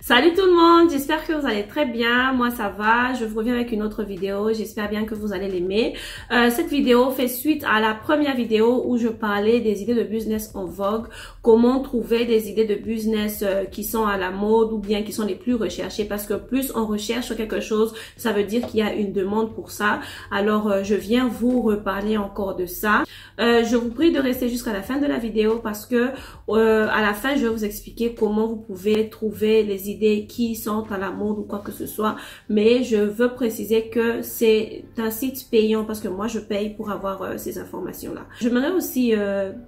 Salut tout le monde, j'espère que vous allez très bien. Moi ça va, je vous reviens avec une autre vidéo, j'espère bien que vous allez l'aimer. Cette vidéo fait suite à la première vidéo où je parlais des idées de business en vogue, comment trouver des idées de business qui sont à la mode ou bien qui sont les plus recherchées, parce que plus on recherche quelque chose, ça veut dire qu'il y a une demande pour ça. Alors je viens vous reparler encore de ça. Je vous prie de rester jusqu'à la fin de la vidéo parce que à la fin je vais vous expliquer comment vous pouvez trouver les idées qui sont à la mode ou quoi que ce soit, mais je veux préciser que c'est un site payant parce que moi je paye pour avoir ces informations là. J'aimerais aussi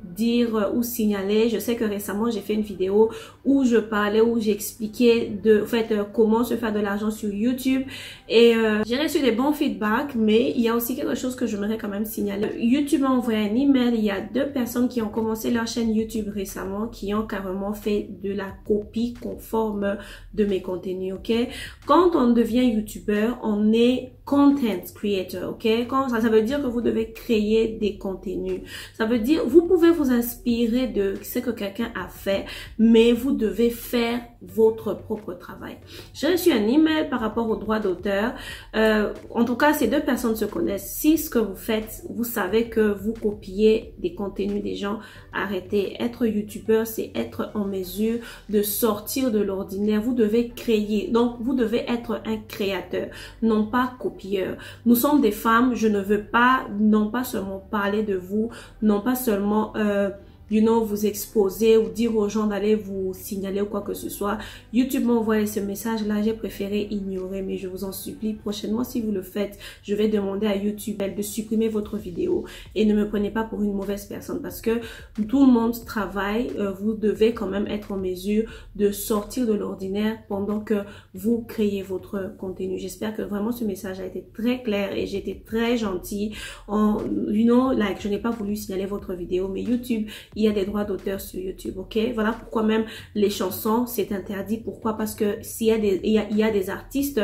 dire ou signaler, je sais que récemment j'ai fait une vidéo où je parlais, où j'expliquais comment se faire de l'argent sur YouTube et j'ai reçu des bons feedbacks, mais il y a aussi quelque chose que j'aimerais quand même signaler. YouTube m'a envoyé un email, il y a 2 personnes qui ont commencé leur chaîne YouTube récemment qui ont carrément fait de la copie conforme de mes contenus, ok? Quand on devient youtubeur, on est content creator, ok? Ça veut dire que vous devez créer des contenus. Ça veut dire, vous pouvez vous inspirer de ce que quelqu'un a fait, mais vous devez faire votre propre travail. J'ai reçu un email par rapport aux droits d'auteur. En tout cas, ces 2 personnes se connaissent. Si ce que vous faites, vous savez que vous copiez des contenus des gens, arrêtez. Être youtubeur, c'est être en mesure de sortir de l'ordinaire. Vous devez créer. Donc, vous devez être un créateur, non pas copieur. Nous sommes des femmes. Je ne veux pas, non pas seulement parler de vous, non pas seulement vous exposer ou dire aux gens d'aller vous signaler ou quoi que ce soit. YouTube m'a envoyé ce message-là, j'ai préféré ignorer, mais je vous en supplie, prochainement, si vous le faites, je vais demander à YouTube de supprimer votre vidéo et ne me prenez pas pour une mauvaise personne parce que tout le monde travaille, vous devez quand même être en mesure de sortir de l'ordinaire pendant que vous créez votre contenu. J'espère que vraiment ce message a été très clair et j'ai été très gentille. Je n'ai pas voulu signaler votre vidéo, mais YouTube, il y a des droits d'auteur sur YouTube, ok? Voilà pourquoi même les chansons, c'est interdit. Pourquoi? Parce que s'il y a des artistes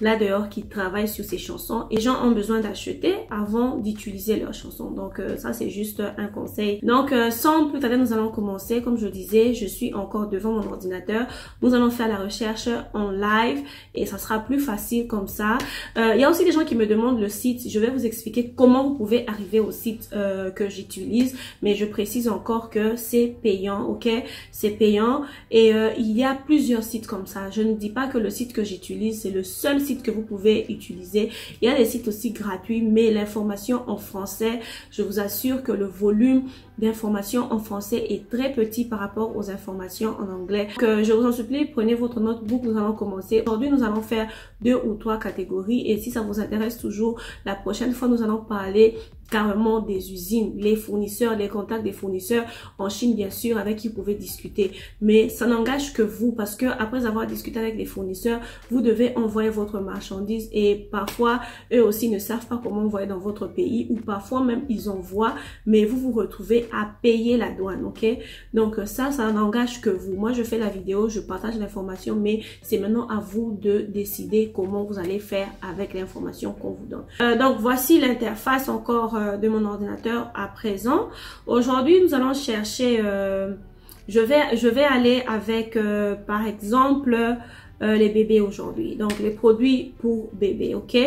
là dehors qui travaillent sur ces chansons et les gens ont besoin d'acheter avant d'utiliser leurs chansons. Donc ça, c'est juste un conseil. Donc sans plus tarder, nous allons commencer. Comme je disais, je suis encore devant mon ordinateur. Nous allons faire la recherche en live et ça sera plus facile comme ça. Il y a aussi des gens qui me demandent le site. Je vais vous expliquer comment vous pouvez arriver au site que j'utilise, mais je précise encore que c'est payant, ok? C'est payant et il y a plusieurs sites comme ça. Je ne dis pas que le site que j'utilise, c'est le seul site que vous pouvez utiliser. Il y a des sites aussi gratuits, mais l'information en français, je vous assure que le volume d'informations en français est très petit par rapport aux informations en anglais. Donc, je vous en supplie, prenez votre notebook, nous allons commencer. Aujourd'hui, nous allons faire 2 ou 3 catégories et si ça vous intéresse toujours, la prochaine fois, nous allons parler carrément des usines, les fournisseurs, les contacts des fournisseurs en Chine, bien sûr, avec qui vous pouvez discuter. Mais ça n'engage que vous parce que après avoir discuté avec les fournisseurs, vous devez envoyer votre marchandise et parfois, eux aussi ne savent pas comment envoyer dans votre pays ou parfois même ils envoient, mais vous vous retrouvez à payer la douane, ok? Donc ça n'engage que vous. Moi, je fais la vidéo, je partage l'information, mais c'est maintenant à vous de décider comment vous allez faire avec l'information qu'on vous donne. Donc voici l'interface encore de mon ordinateur à présent. Aujourd'hui, nous allons chercher, je vais aller avec, par exemple, les bébés aujourd'hui. Donc, les produits pour bébés, ok?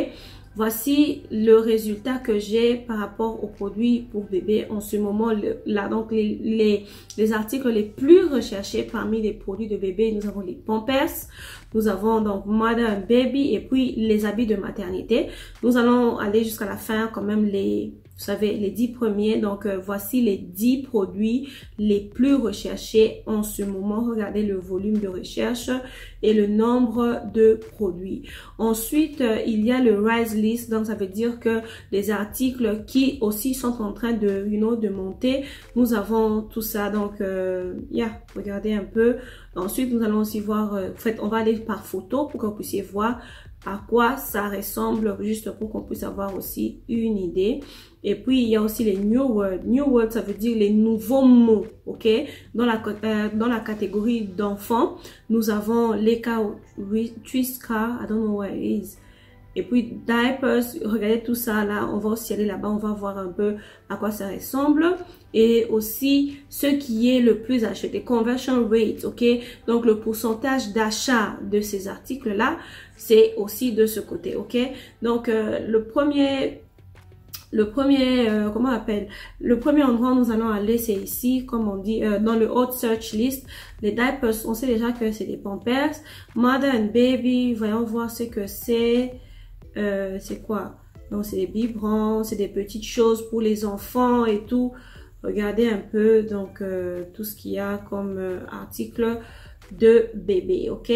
Voici le résultat que j'ai par rapport aux produits pour bébés en ce moment là. Donc les articles les plus recherchés parmi les produits de bébé, nous avons les Pampers, nous avons donc Mother Baby et puis les habits de maternité. Nous allons aller jusqu'à la fin quand même vous savez, les 10 premiers. Donc, voici les 10 produits les plus recherchés en ce moment. Regardez le volume de recherche et le nombre de produits. Ensuite, il y a le Rise List. Donc, ça veut dire que les articles qui aussi sont en train de monter. Nous avons tout ça. Donc, regardez un peu. Ensuite, nous allons aussi voir, on va aller par photo pour que vous puissiez voir à quoi ça ressemble, juste pour qu'on puisse avoir aussi une idée. Et puis, il y a aussi les New Words. New Words, ça veut dire les nouveaux mots, ok? Dans la catégorie d'enfants, nous avons Leka Twiska, I don't know what it is. Et puis diapers, regardez tout ça là, on va aussi aller là-bas, on va voir un peu à quoi ça ressemble. Et aussi ce qui est le plus acheté, conversion rate, ok? Donc le pourcentage d'achat de ces articles là, c'est aussi de ce côté, ok? Donc le premier comment on appelle, le premier endroit où nous allons aller, c'est ici, comme on dit, dans le hot search list. Les diapers, on sait déjà que c'est des Pampers. Mother and baby, voyons voir ce que c'est. C'est quoi? Donc c'est des biberons, c'est des petites choses pour les enfants et tout. Regardez un peu donc tout ce qu'il y a comme article de bébé, ok?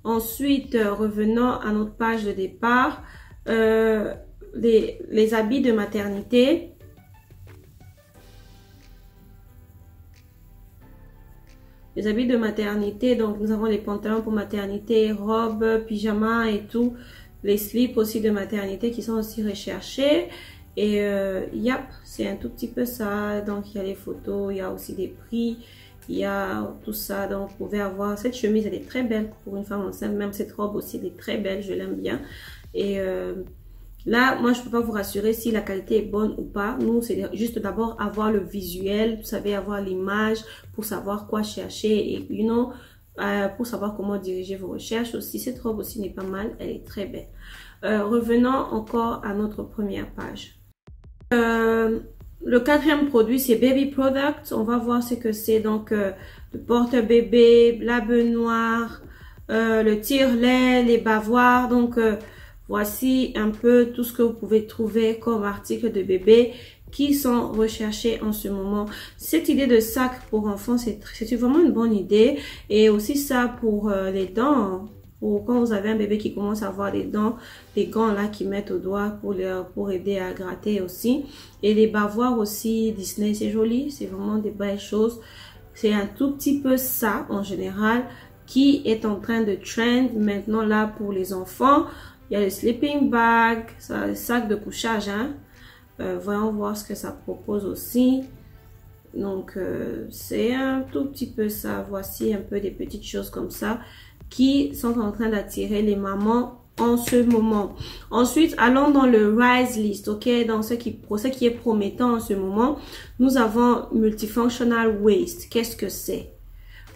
Ensuite, revenons à notre page de départ. Les habits de maternité. Les habits de maternité, donc nous avons les pantalons pour maternité, robes, pyjamas et tout. Les slips aussi de maternité qui sont aussi recherchés. Et yep, c'est un tout petit peu ça. Donc il y a les photos, il y a aussi des prix, il y a tout ça. Donc vous pouvez avoir cette chemise, elle est très belle pour une femme enceinte. Même cette robe aussi, elle est très belle, je l'aime bien. Et là, moi, je peux pas vous rassurer si la qualité est bonne ou pas. Nous, c'est juste d'abord avoir le visuel, vous savez, avoir l'image pour savoir quoi chercher et, you know, pour savoir comment diriger vos recherches aussi. Cette robe aussi n'est pas mal, elle est très belle. Revenons encore à notre première page. Le quatrième produit, c'est Baby Product. On va voir ce que c'est. Donc, le porte-bébé, la baignoire, le tire-lait, les bavoirs. Donc, voici un peu tout ce que vous pouvez trouver comme articles de bébé qui sont recherchés en ce moment. Cette idée de sac pour enfants, c'est vraiment une bonne idée. Et aussi ça pour les dents. Pour quand vous avez un bébé qui commence à avoir des dents, des gants là qui mettent au doigt pour aider à gratter aussi. Et les bavoirs aussi, Disney, c'est joli. C'est vraiment des belles choses. C'est un tout petit peu ça en général qui est en train de trend maintenant là pour les enfants. Il y a le sleeping bag, ça, le sac de couchage, hein. Voyons voir ce que ça propose aussi. Donc, c'est un tout petit peu ça. Voici un peu des petites choses comme ça qui sont en train d'attirer les mamans en ce moment. Ensuite, allons dans le Rise List, ok? Dans ce qui est promettant en ce moment, nous avons Multifunctional Waist. Qu'est-ce que c'est?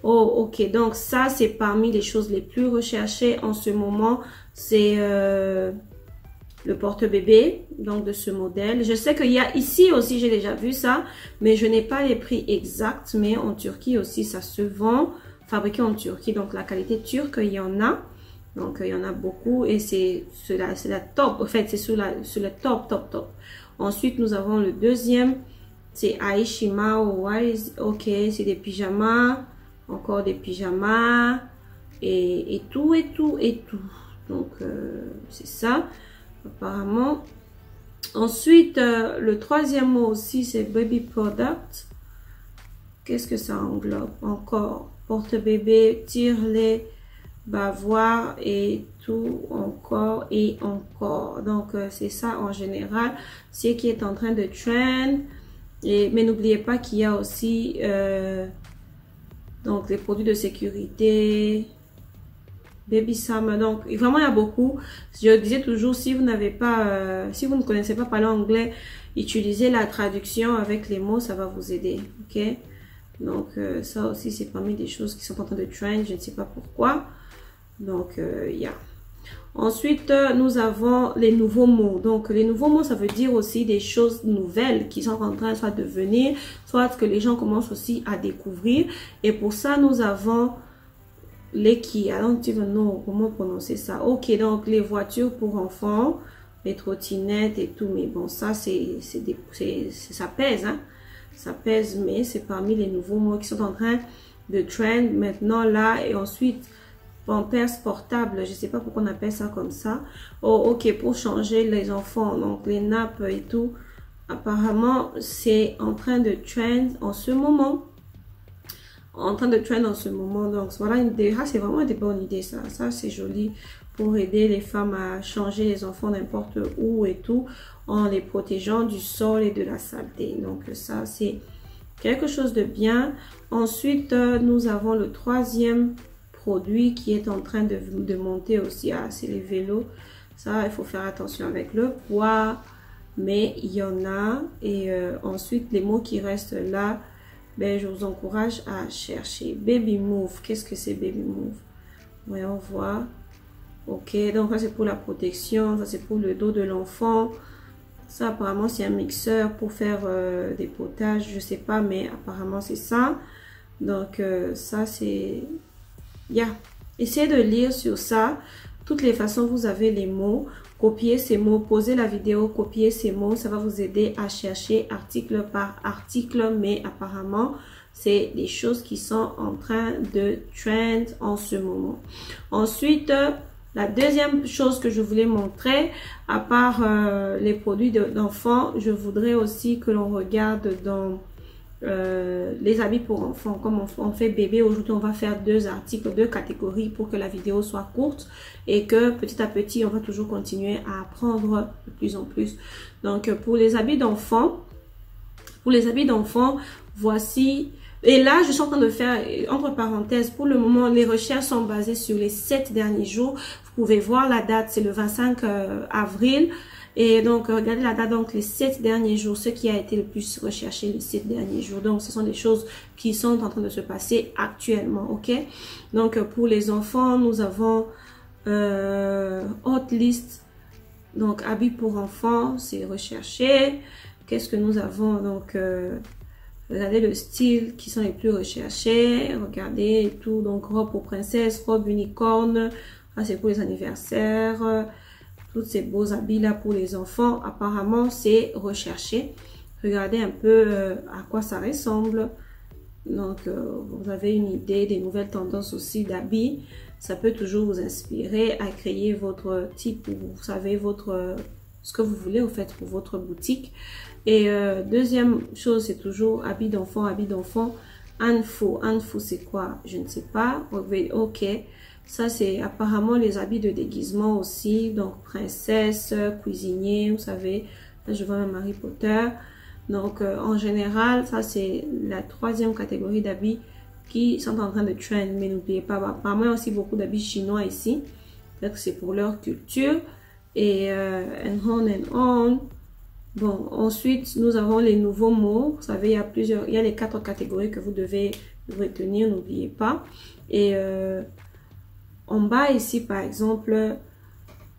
Oh, ok. Donc, ça, c'est parmi les choses les plus recherchées en ce moment. C'est le porte-bébé, donc de ce modèle. Je sais qu'il y a ici aussi, j'ai déjà vu ça, mais je n'ai pas les prix exacts. Mais en Turquie aussi, ça se vend, fabriqué en Turquie. Donc, la qualité turque, il y en a. Donc, il y en a beaucoup et c'est la top. En fait, c'est sur le top. Ensuite, nous avons le deuxième. C'est Aishima. Ok, c'est des pyjamas. Encore des pyjamas. Et tout. Donc, c'est ça, apparemment. Ensuite, le troisième mot aussi, c'est Baby Product. Qu'est-ce que ça englobe? Encore, porte-bébé, tire-lait, bavoir et tout, encore et encore. Donc, c'est ça en général, ce qui est en train de trend. Mais n'oubliez pas qu'il y a aussi donc les produits de sécurité, Baby Summer. Donc vraiment il y a beaucoup. Je disais toujours, si vous n'avez pas si vous ne connaissez pas parler anglais, utilisez la traduction avec les mots, ça va vous aider, ok? Donc ça aussi c'est parmi des choses qui sont en train de trend, je ne sais pas pourquoi. Donc yeah. Ensuite nous avons les nouveaux mots. Donc les nouveaux mots, ça veut dire aussi des choses nouvelles qui sont en train soit de venir, soit que les gens commencent aussi à découvrir. Et pour ça nous avons les qui, I don't even know comment prononcer ça. Ok, donc les voitures pour enfants, les trottinettes et tout. Mais bon, ça ça pèse, hein. Ça pèse, mais c'est parmi les nouveaux mots qui sont en train de trend maintenant là. Et ensuite, Pampers portable, je sais pas pourquoi on appelle ça comme ça. Oh, ok, pour changer les enfants, donc les nappes et tout. Apparemment, c'est en train de trend en ce moment. Donc voilà une idée. Ah, c'est vraiment des bonnes idées, ça c'est joli pour aider les femmes à changer les enfants n'importe où et tout, en les protégeant du sol et de la saleté. Donc ça c'est quelque chose de bien. Ensuite nous avons le troisième produit qui est en train de monter aussi. Ah, c'est les vélos. Ça, il faut faire attention avec le poids. Mais il y en a. Et ensuite, les mots qui restent là, ben, je vous encourage à chercher. Baby Move. Qu'est-ce que c'est Baby Move? Voyons voir. Ok, donc ça c'est pour la protection. Ça c'est pour le dos de l'enfant. Ça apparemment c'est un mixeur pour faire des potages. Je sais pas, mais apparemment c'est ça. Donc ça c'est... Essayez de lire sur ça. Toutes les façons, vous avez les mots. Copiez ces mots, posez la vidéo, copiez ces mots. Ça va vous aider à chercher article par article. Mais apparemment, c'est des choses qui sont en train de trend en ce moment. Ensuite, la deuxième chose que je voulais montrer, à part les produits d'enfants, je voudrais aussi que l'on regarde dans... les habits pour enfants. Comme on fait bébé, aujourd'hui on va faire deux articles, deux catégories pour que la vidéo soit courte et que petit à petit on va toujours continuer à apprendre de plus en plus. Donc pour les habits d'enfants, voici. Et là, je suis en train de faire, entre parenthèses, pour le moment, les recherches sont basées sur les 7 derniers jours. Vous pouvez voir la date, c'est le 25 avril. Et donc, regardez la date, donc les 7 derniers jours, ce qui a été le plus recherché les 7 derniers jours. Donc, ce sont des choses qui sont en train de se passer actuellement, ok? Donc, pour les enfants, nous avons Hot List. Donc, habits pour enfants, c'est recherché. Qu'est-ce que nous avons? Donc, regardez le style qui sont les plus recherchés. Regardez et tout. Donc, robe pour princesse, robe unicorne. Ça, c'est pour les anniversaires. Tous ces beaux habits là pour les enfants, apparemment c'est recherché. Regardez un peu à quoi ça ressemble. Donc vous avez une idée des nouvelles tendances aussi d'habits. Ça peut toujours vous inspirer à créer votre type, vous savez ce que vous voulez au fait pour votre boutique. Et deuxième chose, c'est toujours habits d'enfants, habits d'enfants. Info c'est quoi? Je ne sais pas. Ok. Ça, c'est apparemment les habits de déguisement aussi. Donc, princesse, cuisinier, vous savez. Là, je vois même Harry Potter. Donc, en général, ça, c'est la troisième catégorie d'habits qui sont en train de trend. Mais n'oubliez pas, apparemment, il y a aussi beaucoup d'habits chinois ici. Peut-être que c'est pour leur culture. Et on. Bon, ensuite, nous avons les nouveaux mots. Vous savez, il y a les 4 catégories que vous devez retenir, n'oubliez pas. Et... en bas ici, par exemple,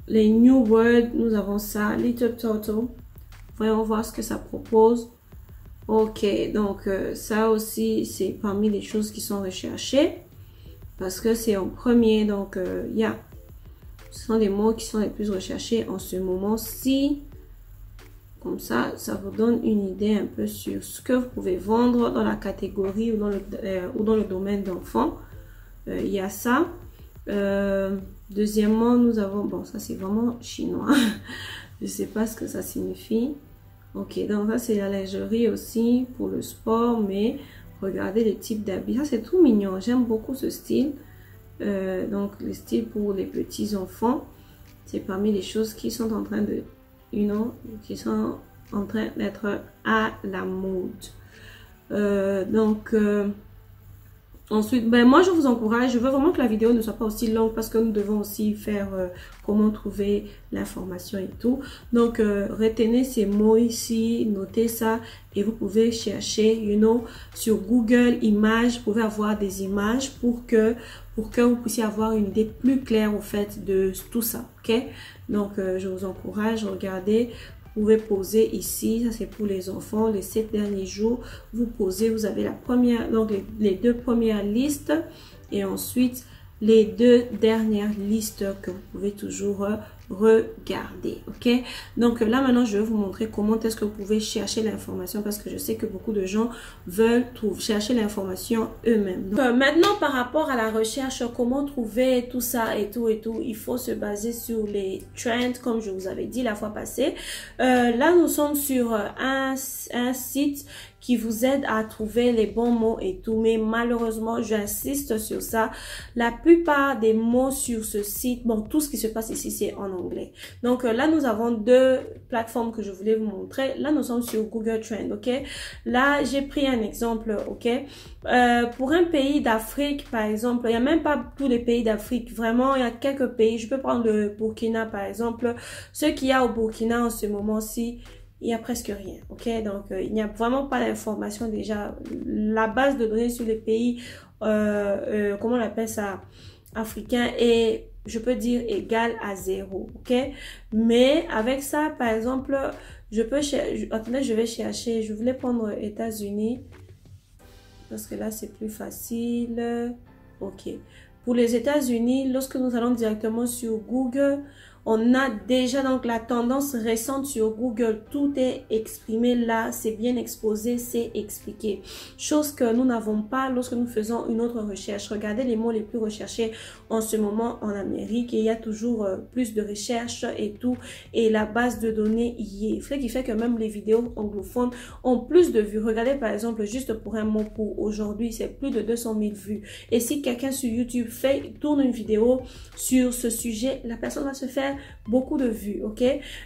les New Words, nous avons ça, Little Turtle. Voyons voir ce que ça propose. Ok, donc ça aussi, c'est parmi les choses qui sont recherchées. Parce que c'est en premier, donc ce sont les mots qui sont les plus recherchés en ce moment-ci. Comme ça, ça vous donne une idée un peu sur ce que vous pouvez vendre dans la catégorie ou dans le domaine d'enfants. Il y a ça. Deuxièmement, nous avons, bon, ça c'est vraiment chinois. Je sais pas ce que ça signifie. Ok, donc ça c'est la lingerie aussi pour le sport, mais regardez les types d'habits. Ça c'est tout mignon, j'aime beaucoup ce style. Donc le style pour les petits enfants, c'est parmi les choses qui sont en train de, qui sont en train d'être à la mode. Ensuite, ben moi je vous encourage, je veux vraiment que la vidéo ne soit pas aussi longue parce que nous devons aussi faire comment trouver l'information et tout. Donc retenez ces mots ici, notez ça et vous pouvez chercher, sur Google Images, vous pouvez avoir des images pour que vous puissiez avoir une idée plus claire au fait de tout ça, ok? Donc je vous encourage, regardez. Vous pouvez poser ici, ça c'est pour les enfants, les 7 derniers jours. Vous posez, vous avez la première, donc les 2 premières listes et ensuite les 2 dernières listes que vous pouvez toujours regarder, ok? Donc là maintenant je vais vous montrer comment est-ce que vous pouvez chercher l'information parce que je sais que beaucoup de gens veulent chercher l'information eux-mêmes. Maintenant par rapport à la recherche, comment trouver tout ça et tout, il faut se baser sur les trends comme je vous avais dit la fois passée. Là nous sommes sur un site qui vous aide à trouver les bons mots et tout, mais malheureusement j'insiste sur ça, la plupart des mots sur ce site, bon tout ce qui se passe ici c'est en anglais. Donc là, nous avons deux plateformes que je voulais vous montrer. Là, nous sommes sur Google Trends, ok? Là, j'ai pris un exemple, ok? Pour un pays d'Afrique, par exemple, il n'y a même pas tous les pays d'Afrique. Vraiment, il y a quelques pays. Je peux prendre le Burkina, par exemple. Ce qu'il y a au Burkina en ce moment-ci, il n'y a presque rien, ok? Donc, il n'y a vraiment pas d'information déjà. La base de données sur les pays, comment on appelle ça, africains, est, je peux dire, égale à 0, ok? Mais avec ça, par exemple, je peux chercher, attendez, je vais chercher, je voulais prendre États-Unis, parce que là, c'est plus facile, ok. Pour les États-Unis, lorsque nous allons directement sur Google, on a déjà donc la tendance récente sur Google. Tout est exprimé là, c'est bien exposé, c'est expliqué. Chose que nous n'avons pas lorsque nous faisons une autre recherche. Regardez les mots les plus recherchés en ce moment en Amérique. Et il y a toujours plus de recherches et tout. Et la base de données y est. Ce qui fait que même les vidéos anglophones ont plus de vues. Regardez par exemple, juste pour un mot pour aujourd'hui, c'est plus de 200 000 vues. Et si quelqu'un sur YouTube tourne une vidéo sur ce sujet, la personne va se faire beaucoup de vues, ok?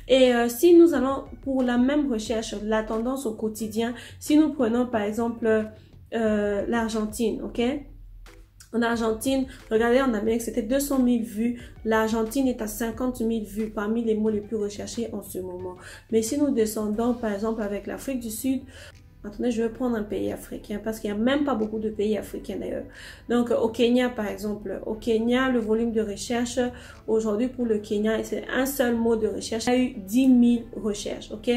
Et si nous allons pour la même recherche, la tendance au quotidien, si nous prenons par exemple l'Argentine, ok? En Argentine, regardez en Amérique, c'était 200 000 vues. L'Argentine est à 50 000 vues parmi les mots les plus recherchés en ce moment. Mais si nous descendons par exemple avec l'Afrique du Sud, attendez, je vais prendre un pays africain parce qu'il n'y a même pas beaucoup de pays africains d'ailleurs. Donc, au Kenya, par exemple. Au Kenya, le volume de recherche, aujourd'hui pour le Kenya, c'est un seul mot de recherche. Il y a eu 10 000 recherches, ok?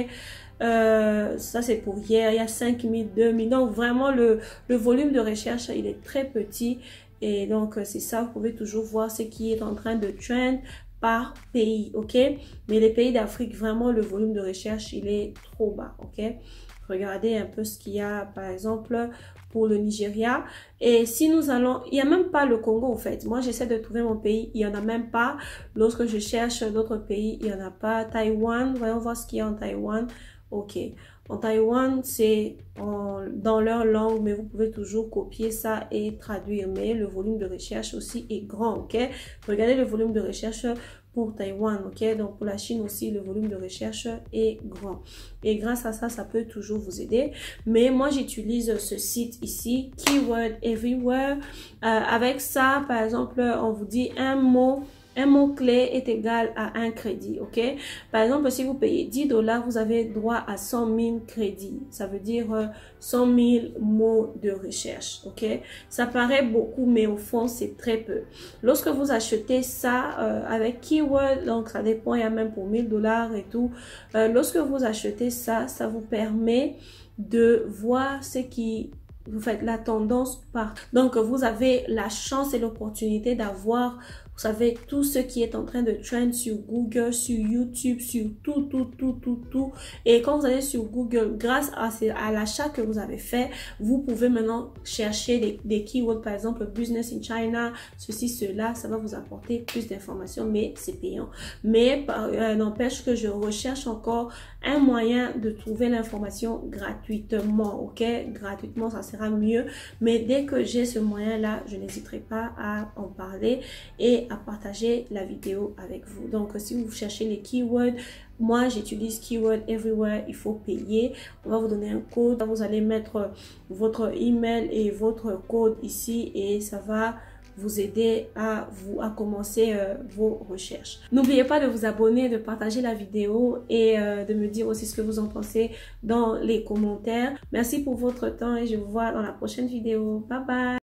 Ça, c'est pour hier. Il y a 5 000, 2 000. Donc, vraiment, le volume de recherche, il est très petit. Et donc, c'est ça, vous pouvez toujours voir ce qui est en train de trend par pays, ok? Mais les pays d'Afrique, vraiment, le volume de recherche, il est trop bas, ok? Regardez un peu ce qu'il y a, par exemple, pour le Nigeria. Et si nous allons, il n'y a même pas le Congo, en fait. Moi, j'essaie de trouver mon pays, il n'y en a même pas. Lorsque je cherche d'autres pays, il n'y en a pas. Taïwan, voyons voir ce qu'il y a en Taïwan. Ok. En Taïwan, c'est dans leur langue, mais vous pouvez toujours copier ça et traduire. Mais le volume de recherche aussi est grand, ok? Regardez le volume de recherche pour Taïwan, ok? Donc, pour la Chine aussi, le volume de recherche est grand. Et grâce à ça, ça peut toujours vous aider. Mais moi, j'utilise ce site ici, Keyword Everywhere. Avec ça, par exemple, on vous dit un mot-clé est égal à un crédit, ok? Par exemple, si vous payez 10 $, vous avez droit à 100 000 crédits. Ça veut dire 100 000 mots de recherche, ok? Ça paraît beaucoup, mais au fond, c'est très peu. Lorsque vous achetez ça avec Keyword, donc ça dépend, il y a même pour 1 000 $ et tout. Lorsque vous achetez ça, ça vous permet de voir ce qui... Vous faites la tendance par... Donc, vous avez la chance et l'opportunité d'avoir, vous savez, tout ce qui est en train de trend sur Google, sur YouTube, sur tout. Et quand vous allez sur Google, grâce à l'achat que vous avez fait, vous pouvez maintenant chercher des keywords, par exemple, business in China, ceci, cela, ça va vous apporter plus d'informations, mais c'est payant. Mais n'empêche que je recherche encore un moyen de trouver l'information gratuitement, ok? Gratuitement, ça sera mieux. Mais dès que j'ai ce moyen-là, je n'hésiterai pas à en parler et à partager la vidéo avec vous. Donc, si vous cherchez les keywords, moi, j'utilise Keyword Everywhere. Il faut payer. On va vous donner un code. Vous allez mettre votre email et votre code ici et ça va vous aider à commencer vos recherches. N'oubliez pas de vous abonner, de partager la vidéo et de me dire aussi ce que vous en pensez dans les commentaires. Merci pour votre temps et je vous vois dans la prochaine vidéo. Bye bye!